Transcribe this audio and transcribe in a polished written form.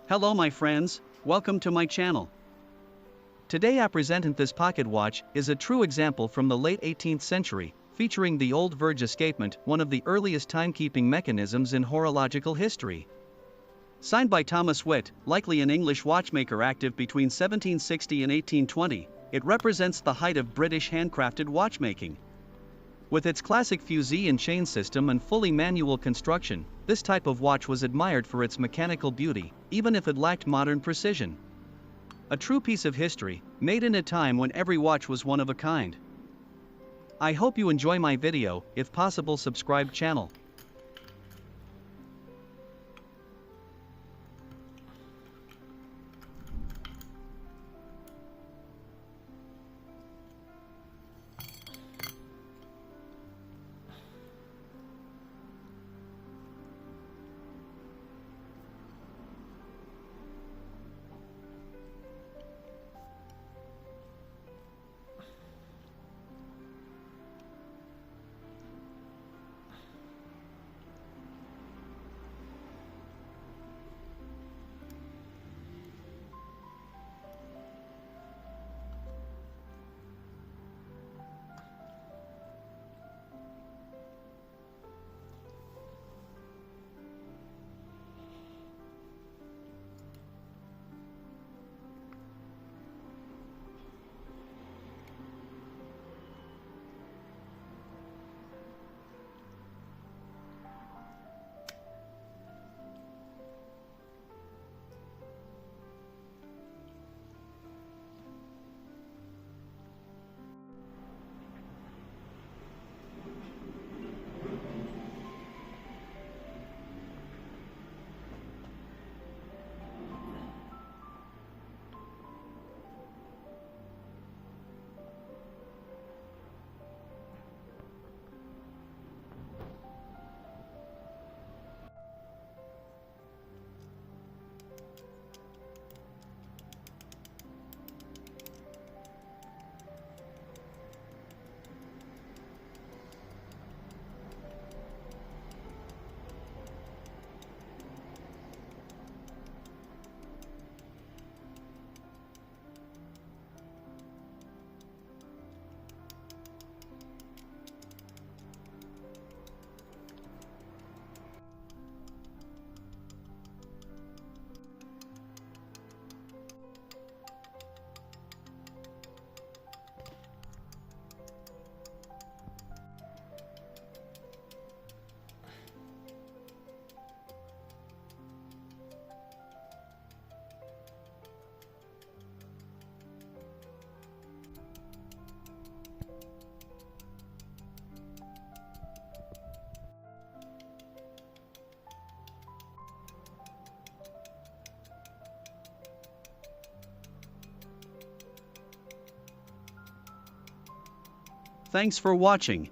Hello my friends, welcome to my channel. Today I present this pocket watch is a true example from the late 18th century, featuring the old Verge Escapement, one of the earliest timekeeping mechanisms in horological history. Signed by Thomas Whitt, likely an English watchmaker active between 1760 and 1820, it represents the height of British handcrafted watchmaking. With its classic Fusee chain system and fully manual construction, this type of watch was admired for its mechanical beauty, even if it lacked modern precision. A true piece of history, made in a time when every watch was one of a kind. I hope you enjoy my video. If possible, subscribe channel. Thanks for watching.